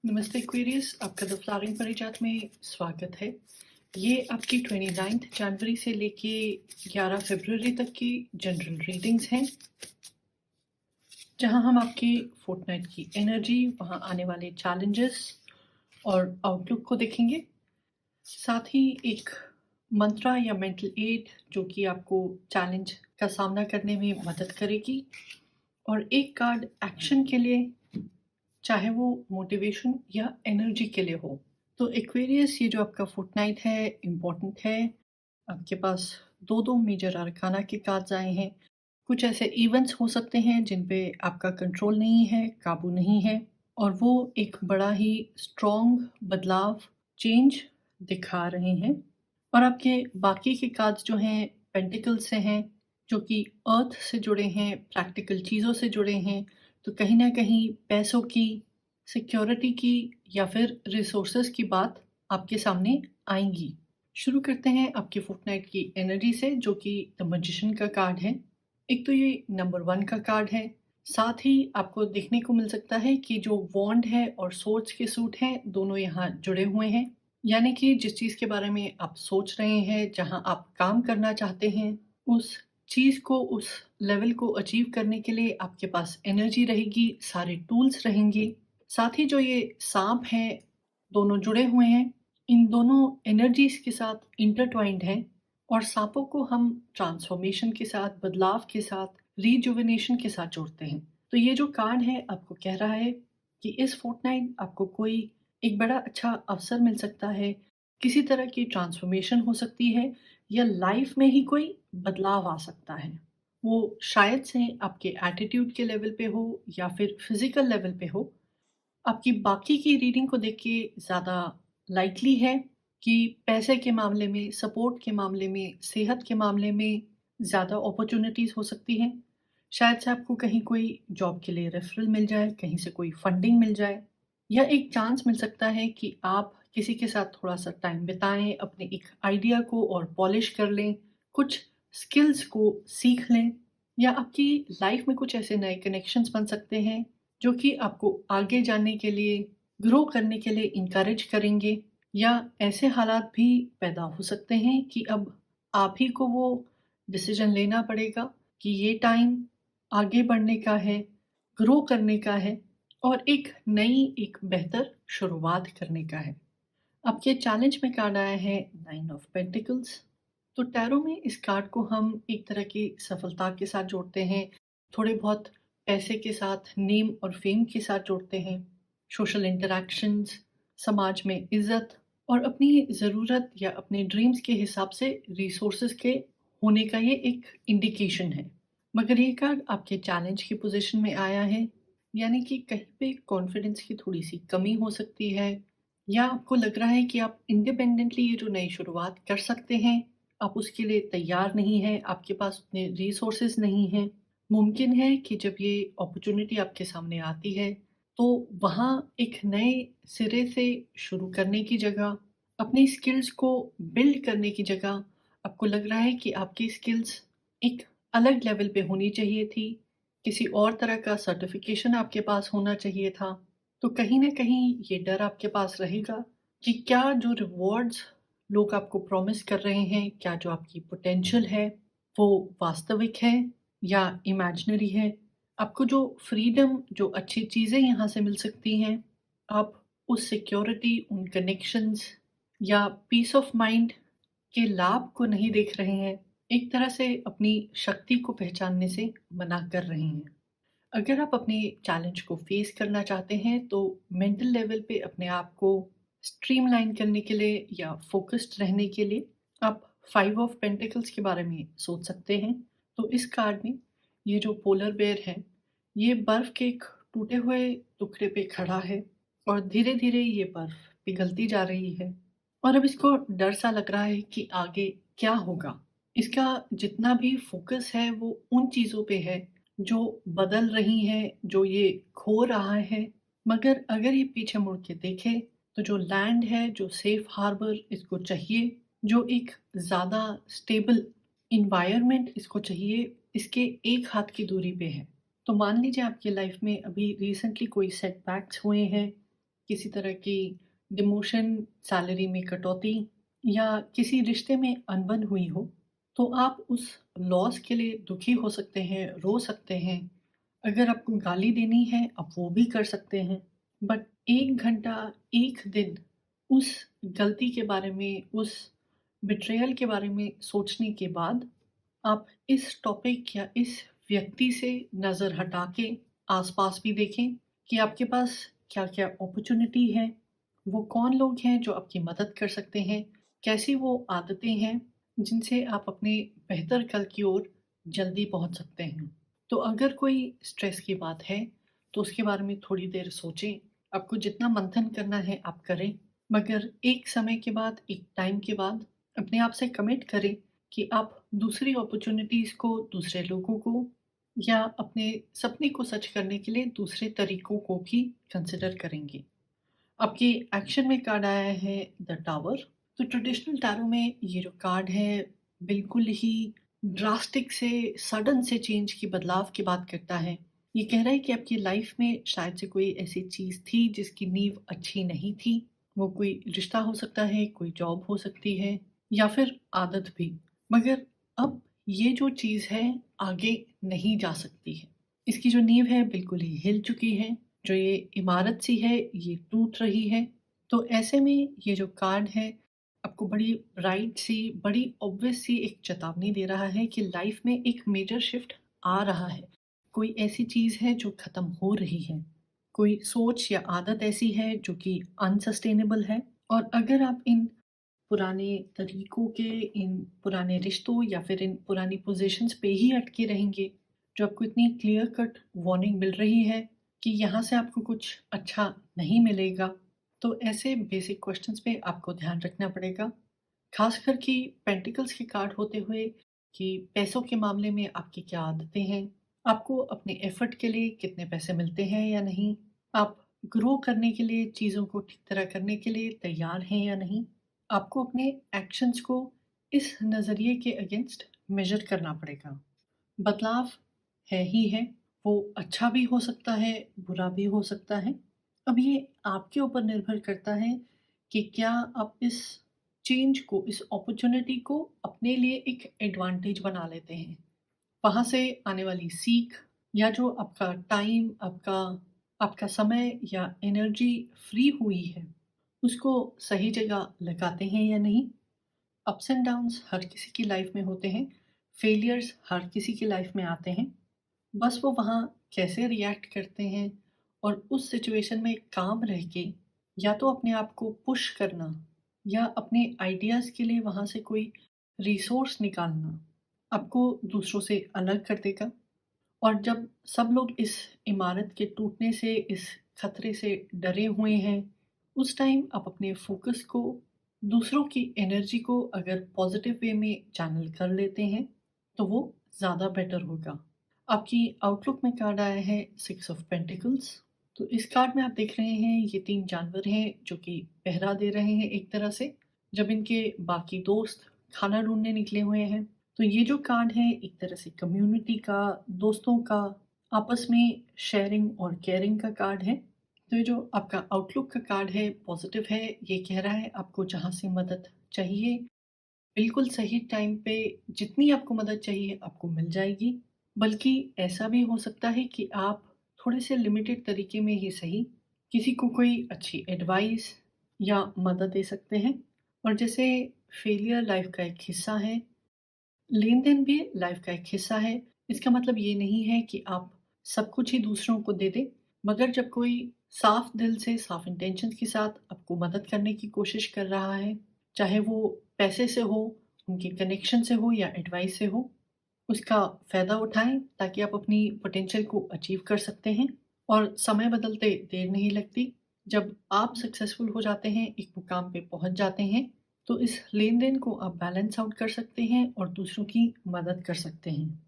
नमस्ते एक्वेरियस, आपका the flowering परिजात में स्वागत है। ये आपकी 29 जनवरी से लेके 11 फरवरी तक की जनरल रीडिंग्स हैं, जहां हम आपकी फोर्टनाइट की एनर्जी, वहां आने वाले चैलेंजेस और आउटलुक को देखेंगे। साथ ही एक मंत्रा या मेंटल एड जो कि आपको चैलेंज का सामना करने में मदद करेगी, और एक कार्ड एक्शन के लिए, चाहे वो मोटिवेशन या एनर्जी के लिए हो। तो एक्वेरियस, ये जो आपका फोर्टनाइट है इम्पोर्टेंट है। आपके पास दो दो मेजर अरकाना के कार्ड्स आए हैं। कुछ ऐसे इवेंट्स हो सकते हैं जिन पे आपका कंट्रोल नहीं है, काबू नहीं है, और वो एक बड़ा ही स्ट्रॉन्ग बदलाव, चेंज दिखा रहे हैं। और आपके बाकी के कार्ड्स जो हैं पेंटिकल्स से हैं, जो कि अर्थ से जुड़े हैं, प्रैक्टिकल चीज़ों से जुड़े हैं। तो कहीं ना कहीं पैसों की, सिक्योरिटी की या फिर रिसोर्सेज की बात आपके सामने आएंगी। शुरू करते हैं आपकी फोर्टनाइट की एनर्जी से, जो कि द मैजिशियन का कार्ड है। एक तो ये नंबर 1 का कार्ड है। साथ ही आपको देखने को मिल सकता है कि जो वॉन्ड है और सोर्ड्स के सूट हैं, दोनों यहाँ जुड़े हुए हैं। यानी कि जिस चीज़ के बारे में आप सोच रहे हैं, जहाँ आप काम करना चाहते हैं, उस चीज़ को, उस लेवल को अचीव करने के लिए आपके पास एनर्जी रहेगी, सारे टूल्स रहेंगे। साथ ही जो ये सांप हैं, दोनों जुड़े हुए हैं। इन दोनों एनर्जीज के साथ इंटरट्वाइंड हैं, और सांपों को हम ट्रांसफॉर्मेशन के साथ, बदलाव के साथ, रिजुविनेशन के साथ जोड़ते हैं। तो ये जो कार्ड है आपको कह रहा है कि इस फोर्टनाइट आपको कोई एक बड़ा अच्छा अवसर मिल सकता है। किसी तरह की ट्रांसफॉर्मेशन हो सकती है, या लाइफ में ही कोई बदलाव आ सकता है। वो शायद से आपके एटीट्यूड के लेवल पे हो या फिर फिजिकल लेवल पे हो। आपकी बाकी की रीडिंग को देख के ज़्यादा लाइकली है कि पैसे के मामले में, सपोर्ट के मामले में, सेहत के मामले में ज़्यादा अपॉर्चुनिटीज़ हो सकती हैं। शायद से आपको कहीं कोई जॉब के लिए रेफरल मिल जाए, कहीं से कोई फंडिंग मिल जाए, या एक चांस मिल सकता है कि आप किसी के साथ थोड़ा-सा टाइम बिताएँ, अपने एक आइडिया को और पॉलिश कर लें, कुछ स्किल्स को सीख लें, या आपकी लाइफ में कुछ ऐसे नए कनेक्शंस बन सकते हैं जो कि आपको आगे जाने के लिए, ग्रो करने के लिए इनकरेज करेंगे। या ऐसे हालात भी पैदा हो सकते हैं कि अब आप ही को वो डिसीजन लेना पड़ेगा कि ये टाइम आगे बढ़ने का है, ग्रो करने का है, और एक नई, एक बेहतर शुरुआत करने का है। आपके चैलेंज में कार्ड आया है 9 ऑफ पेंटिकल्स। तो टैरो में इस कार्ड को हम एक तरह की सफलता के साथ जोड़ते हैं, थोड़े बहुत पैसे के साथ, नेम और फेम के साथ जोड़ते हैं, सोशल इंटरैक्शंस, समाज में इज्जत, और अपनी ज़रूरत या अपने ड्रीम्स के हिसाब से रिसोर्सेज के होने का ये एक इंडिकेशन है। मगर ये कार्ड आपके चैलेंज की पोजीशन में आया है, यानी कि कहीं पे कॉन्फिडेंस की थोड़ी सी कमी हो सकती है, या आपको लग रहा है कि आप इंडिपेंडेंटली ये जो नई शुरुआत कर सकते हैं, आप उसके लिए तैयार नहीं हैं, आपके पास उतने रिसोर्सेज नहीं हैं। मुमकिन है कि जब ये अपॉर्चुनिटी आपके सामने आती है, तो वहाँ एक नए सिरे से शुरू करने की जगह, अपनी स्किल्स को बिल्ड करने की जगह, आपको लग रहा है कि आपकी स्किल्स एक अलग लेवल पे होनी चाहिए थी, किसी और तरह का सर्टिफिकेशन आपके पास होना चाहिए था। तो कहीं न कहीं ये डर आपके पास रहेगा कि क्या जो रिवॉर्ड्स लोग आपको प्रॉमिस कर रहे हैं, क्या जो आपकी पोटेंशियल है, वो वास्तविक है या इमेजिनरी है? आपको जो फ्रीडम, जो अच्छी चीज़ें यहाँ से मिल सकती हैं, आप उस सिक्योरिटी, उन कनेक्शंस या पीस ऑफ माइंड के लाभ को नहीं देख रहे हैं। एक तरह से अपनी शक्ति को पहचानने से मना कर रहे हैं। अगर आप अपने चैलेंज को फेस करना चाहते हैं, तो मेंटल लेवल पे अपने आप को स्ट्रीमलाइन करने के लिए या फोकस्ड रहने के लिए आप 5 ऑफ पेंटिकल्स के बारे में सोच सकते हैं। तो इस कार्ड में ये जो पोलर बेयर है, ये बर्फ के एक टूटे हुए टुकड़े पे खड़ा है, और धीरे धीरे ये बर्फ पिघलती जा रही है, और अब इसको डर सा लग रहा है कि आगे क्या होगा। इसका जितना भी फोकस है वो उन चीज़ों पे है जो बदल रही हैं, जो ये खो रहा है। मगर अगर ये पीछे मुड़ के देखे, तो जो लैंड है, जो सेफ हार्बर इसको चाहिए, जो एक ज़्यादा स्टेबल एनवायरनमेंट इसको चाहिए, इसके एक हाथ की दूरी पे है। तो मान लीजिए आपकी लाइफ में अभी रिसेंटली कोई सेटबैक्स हुए हैं, किसी तरह की डिमोशन, सैलरी में कटौती या किसी रिश्ते में अनबन हुई हो, तो आप उस लॉस के लिए दुखी हो सकते हैं, रो सकते हैं। अगर आपको गाली देनी है, आप वो भी कर सकते हैं। बट 1 घंटा, 1 दिन उस गलती के बारे में, उस बिट्रेयल के बारे में सोचने के बाद, आप इस टॉपिक या इस व्यक्ति से नज़र हटा के आस-पास भी देखें कि आपके पास क्या-क्या अपॉर्च्युनिटी है, वो कौन लोग हैं जो आपकी मदद कर सकते हैं, कैसी वो आदतें हैं जिनसे आप अपने बेहतर कल की ओर जल्दी पहुँच सकते हैं। तो अगर कोई स्ट्रेस की बात है, तो उसके बारे में थोड़ी देर सोचें। आपको जितना मंथन करना है आप करें, मगर एक समय के बाद, एक टाइम के बाद अपने आप से कमिट करें कि आप दूसरी अपॉर्च्युनिटीज़ को, दूसरे लोगों को या अपने सपने को सच करने के लिए दूसरे तरीकों को भी कंसिडर करेंगे। आपके एक्शन में कार्ड आया है द टावर। तो ट्रेडिशनल टैरो में ये जो कार्ड है बिल्कुल ही ड्रास्टिक से, सडन से चेंज की, बदलाव की बात करता है। ये कह रहा है कि आपकी लाइफ में शायद से कोई ऐसी चीज़ थी जिसकी नींव अच्छी नहीं थी। वो कोई रिश्ता हो सकता है, कोई जॉब हो सकती है या फिर आदत भी। मगर अब ये जो चीज़ है आगे नहीं जा सकती है। इसकी जो नींव है बिल्कुल ही हिल चुकी है। जो ये इमारत सी है ये टूट रही है। तो ऐसे में ये जो कार्ड है आपको बड़ी ब्राइट सी, बड़ी ऑब्वियस सी एक चेतावनी दे रहा है कि लाइफ में एक मेजर शिफ्ट आ रहा है। कोई ऐसी चीज़ है जो ख़त्म हो रही है। कोई सोच या आदत ऐसी है जो कि अनसस्टेनेबल है। और अगर आप इन पुराने तरीकों के, इन पुराने रिश्तों या फिर इन पुरानी पोज़ीशंस पे ही अटके रहेंगे, जो आपको इतनी क्लियर कट वार्निंग मिल रही है कि यहाँ से आपको कुछ अच्छा नहीं मिलेगा, तो ऐसे बेसिक क्वेश्चंस पे आपको ध्यान रखना पड़ेगा। ख़ासकर कि पेंटिकल्स के कार्ड होते हुए कि पैसों के मामले में आपकी क्या आदतें हैं, आपको अपने एफ़र्ट के लिए कितने पैसे मिलते हैं या नहीं, आप ग्रो करने के लिए, चीज़ों को ठीक तरह करने के लिए तैयार हैं या नहीं। आपको अपने एक्शंस को इस नज़रिए के अगेंस्ट मेज़र करना पड़ेगा। बदलाव है ही है, वो अच्छा भी हो सकता है, बुरा भी हो सकता है। अब ये आपके ऊपर निर्भर करता है कि क्या आप इस चेंज को, इस अपॉर्च्युनिटी को अपने लिए एक एडवांटेज बना लेते हैं। वहाँ से आने वाली सीख या जो आपका टाइम, आपका आपका समय या एनर्जी फ्री हुई है, उसको सही जगह लगाते हैं या नहीं। अप्स एंड डाउन्स हर किसी की लाइफ में होते हैं, फेलियर्स हर किसी की लाइफ में आते हैं। बस वो वहाँ कैसे रिएक्ट करते हैं और उस सिचुएशन में काम रह के या तो अपने आप को पुश करना या अपने आइडियाज़ के लिए वहाँ से कोई रिसोर्स निकालना आपको दूसरों से अलग कर देगा। और जब सब लोग इस इमारत के टूटने से, इस खतरे से डरे हुए हैं, उस टाइम आप अपने फोकस को, दूसरों की एनर्जी को अगर पॉजिटिव वे में चैनल कर लेते हैं, तो वो ज़्यादा बेटर होगा। आपकी आउटलुक में कार्ड आया है 6 ऑफ पेंटिकल्स। तो इस कार्ड में आप देख रहे हैं ये 3 जानवर हैं जो कि पहरा दे रहे हैं एक तरह से, जब इनके बाकी दोस्त खाना ढूँढने निकले हुए हैं। तो ये जो कार्ड है एक तरह से कम्युनिटी का, दोस्तों का, आपस में शेयरिंग और केयरिंग का कार्ड है। तो ये जो आपका आउटलुक का कार्ड है पॉजिटिव है, ये कह रहा है आपको जहाँ से मदद चाहिए, बिल्कुल सही टाइम पे जितनी आपको मदद चाहिए आपको मिल जाएगी। बल्कि ऐसा भी हो सकता है कि आप थोड़े से लिमिटेड तरीके में ही सही, किसी को कोई अच्छी एडवाइस या मदद दे सकते हैं। और जैसे फेलियर लाइफ का एक हिस्सा है, लेन-देन भी लाइफ का एक हिस्सा है। इसका मतलब ये नहीं है कि आप सब कुछ ही दूसरों को दे दें, मगर जब कोई साफ दिल से, साफ इंटेंशंस के साथ आपको मदद करने की कोशिश कर रहा है, चाहे वो पैसे से हो, उनके कनेक्शन से हो या एडवाइस से हो, उसका फ़ायदा उठाएँ ताकि आप अपनी पोटेंशियल को अचीव कर सकते हैं। और समय बदलते देर नहीं लगती। जब आप सक्सेसफुल हो जाते हैं, एक मुकाम पे पहुँच जाते हैं, तो इस लेन-देन को आप बैलेंस आउट कर सकते हैं और दूसरों की मदद कर सकते हैं।